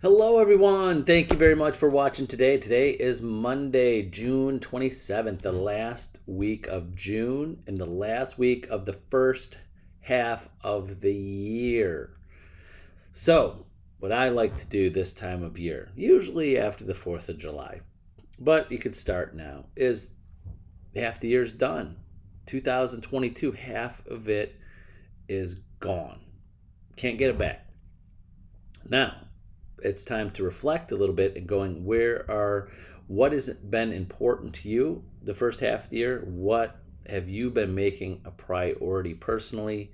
Hello, everyone. Thank you very much for watching today. Today is Monday, June 27th, the last week of June and the last week of the first half of the year. So, what I like to do this time of year, usually after the 4th of July, but you could start now, is half the year's done. 2022, half of it is gone. Can't get it back. Now, it's time to reflect a little bit and going what has been important to you the first half of the year? What have you been making a priority personally,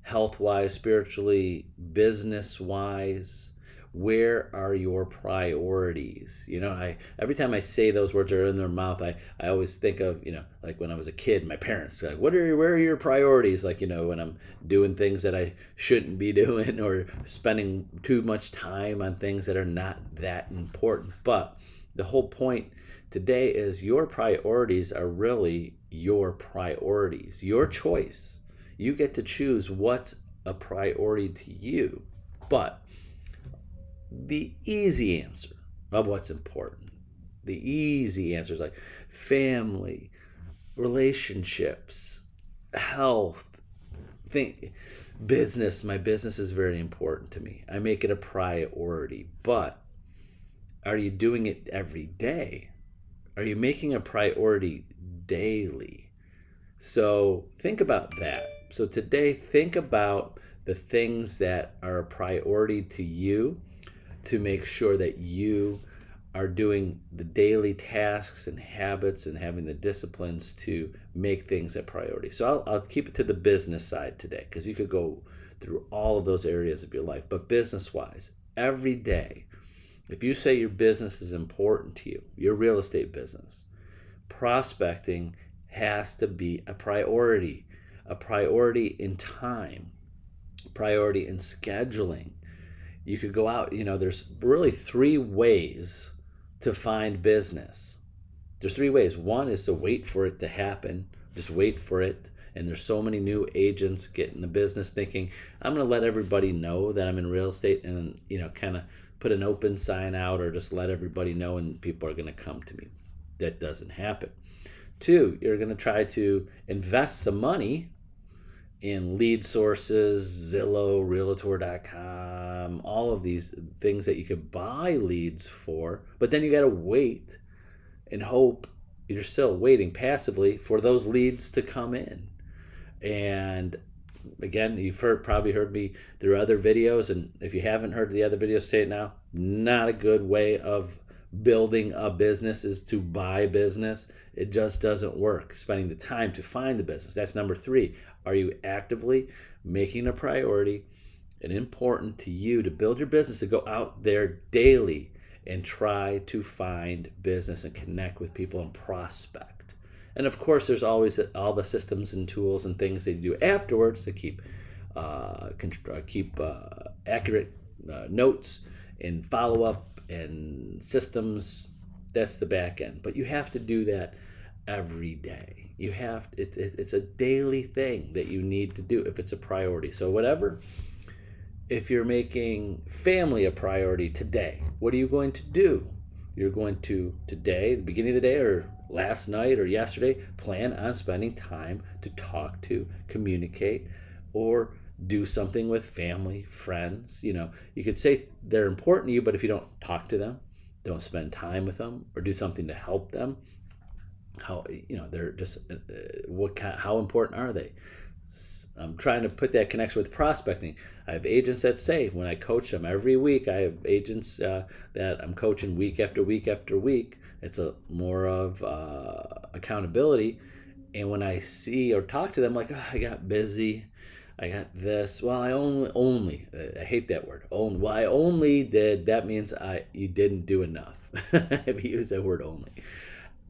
health wise, spiritually, business wise? Where are your priorities? I every time I say those words are in their mouth, I always think of, like when I was a kid, my parents like, where are your priorities? Like, when I'm doing things that I shouldn't be doing or spending too much time on things that are not that important. But the whole point today is your priorities are really your priorities, your choice. You get to choose what's a priority to you. But the easy answer of what's important, the easy answer is like family, relationships, health, business. My business is very important to me. I make it a priority. But are you doing it every day? Are you making a priority daily? So think about that. So today, think about the things that are a priority to you, to make sure that you are doing the daily tasks and habits and having the disciplines to make things a priority. So I'll keep it to the business side today, because you could go through all of those areas of your life. But business wise, every day, if you say your business is important to you, your real estate business, prospecting has to be a priority in time, priority in scheduling. You could go out, there's really three ways to find business. There's three ways. One is to wait for it to happen, just wait for it. And there's so many new agents getting the business thinking, I'm going to let everybody know that I'm in real estate, and, kind of put an open sign out or just let everybody know and people are going to come to me. That doesn't happen. Two, you're going to try to invest some money in lead sources, Zillow, Realtor.com, all of these things that you could buy leads for, but then you got to wait and hope, you're still waiting passively for those leads to come in. And again, you've probably heard me through other videos, and if you haven't heard the other videos, say it now. Not a good way of building a business is to buy business. It just doesn't work. Spending the time to find the business. That's number three. Are you actively making a priority and important to you to build your business, to go out there daily and try to find business and connect with people and prospect? And of course, there's always all the systems and tools and things they do afterwards to keep accurate notes and follow up and systems. That's the back end. But you have to do that every day. It's a daily thing that you need to do if it's a priority. So whatever, if you're making family a priority today, what are you going to do? You're going to today, the beginning of the day, or last night or yesterday, plan on spending time to talk to, communicate, or do something with family, friends. You could say they're important to you, but if you don't talk to them, don't spend time with them, or do something to help them, they're just how important are they? I'm trying to put that connection with prospecting. I have agents that say, when I coach them every week, I have agents that I'm coaching week after week after week. It's a more of accountability. And when I see or talk to them, like, oh, I got busy, I got this. Well, I hate that word. Only. Well, I only did. That means you didn't do enough. If you use that word only,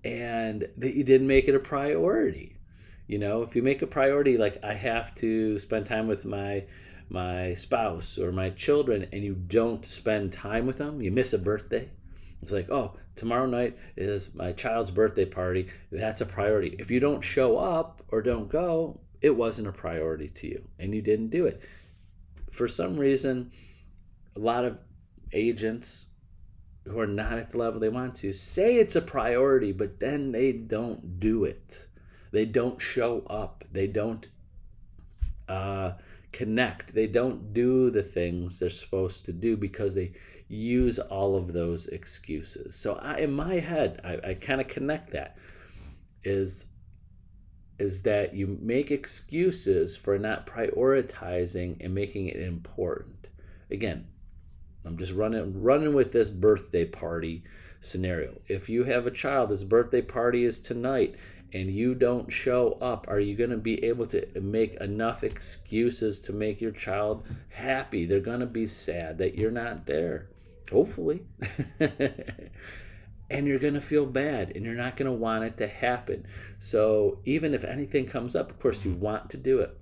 and that you didn't make it a priority. If you make a priority, like, I have to spend time with my spouse or my children, and you don't spend time with them, you miss a birthday. It's like, oh, tomorrow night is my child's birthday party. That's a priority. If you don't show up or don't go, it wasn't a priority to you and you didn't do it. For some reason, a lot of agents who are not at the level they want to say it's a priority, but then they don't do it. They don't show up. They don't connect. They don't do the things they're supposed to do because they use all of those excuses. So in my head, I kind of connect that is that you make excuses for not prioritizing and making it important. Again, I'm just running with this birthday party scenario. If you have a child, this birthday party is tonight, and you don't show up, are you going to be able to make enough excuses to make your child happy? They're going to be sad that you're not there, hopefully. And you're going to feel bad, and you're not going to want it to happen. So even if anything comes up, of course, you want to do it.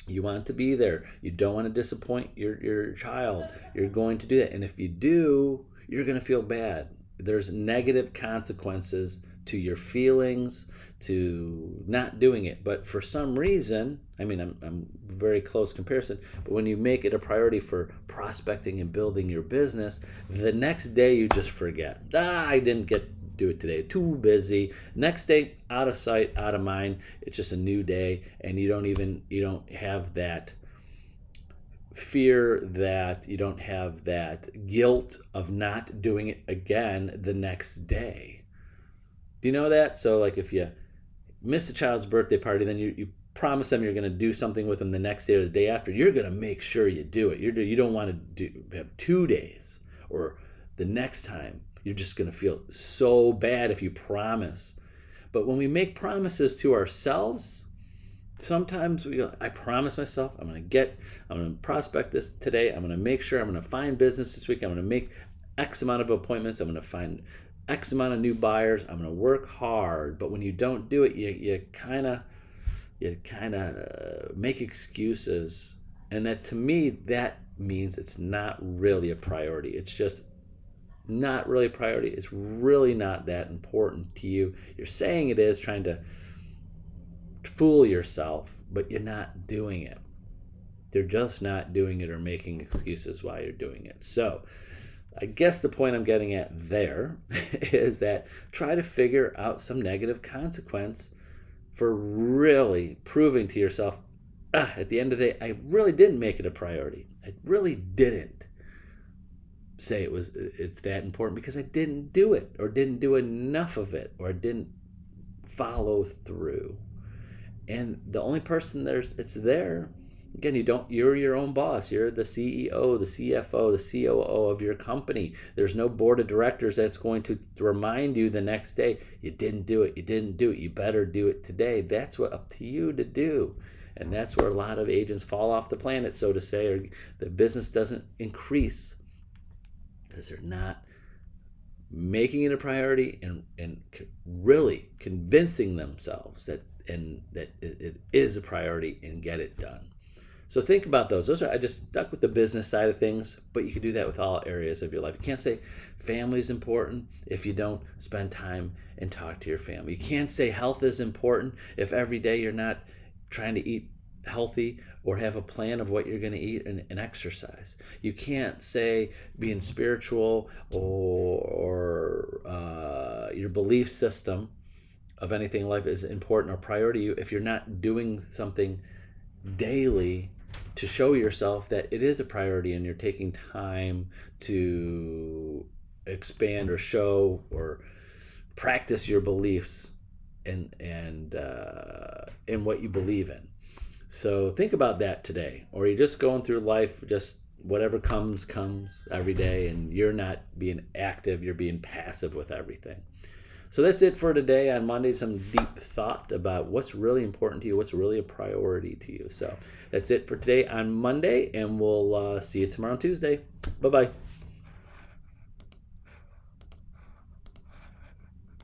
You want to be there. You don't want to disappoint your child. You're going to do that. And if you do, you're going to feel bad. There's negative consequences to your feelings, to not doing it. But for some reason, I mean, I'm very close comparison, but when you make it a priority for prospecting and building your business, the next day you just forget. I didn't get to do it today. Too busy. Next day, out of sight, out of mind. It's just a new day, and you don't have that fear, that you don't have that guilt of not doing it again the next day. Do you know that? So like if you miss a child's birthday party, then you promise them you're going to do something with them the next day or the day after. You're going to make sure you do it. You don't want to have 2 days, or the next time. You're just going to feel so bad if you promise. But when we make promises to ourselves, sometimes we go, I promise myself I'm going to prospect this today. I'm going to make sure I'm going to find business this week. I'm going to make X amount of appointments. I'm going to find X amount of new buyers. I'm going to work hard. But when you don't do it, you kind of make excuses. And that, to me, that means it's not really a priority. It's just not really a priority. It's really not that important to you. You're saying it is, trying to fool yourself, but you're not doing it. You're just not doing it, or making excuses why you're doing it. So I guess the point I'm getting at there is that try to figure out some negative consequence for really proving to yourself, at the end of the day, I really didn't make it a priority. I really didn't say it's that important because I didn't do it, or didn't do enough of it, or didn't follow through. And the only person it's there, again, you're your own boss. You're the CEO, the CFO, the COO of your company. There's no board of directors that's going to remind you the next day, you didn't do it, you better do it today. That's what up to you to do. And that's where a lot of agents fall off the planet, so to say, or the business doesn't increase because they're not making it a priority and really convincing themselves that it is a priority and get it done. So think about those. I just stuck with the business side of things, but you can do that with all areas of your life. You can't say family is important if you don't spend time and talk to your family. You can't say health is important if every day you're not trying to eat healthy or have a plan of what you're going to eat and exercise. You can't say being spiritual or your belief system of anything in life is important or priority to you if you're not doing something daily to show yourself that it is a priority, and you're taking time to expand or show or practice your beliefs and in what you believe in. So think about that today. Or you're just going through life, just whatever comes every day, and you're not being active, you're being passive with everything. So that's it for today on Monday. Some deep thought about what's really important to you, what's really a priority to you. So that's it for today on Monday, and we'll see you tomorrow on Tuesday. Bye-bye.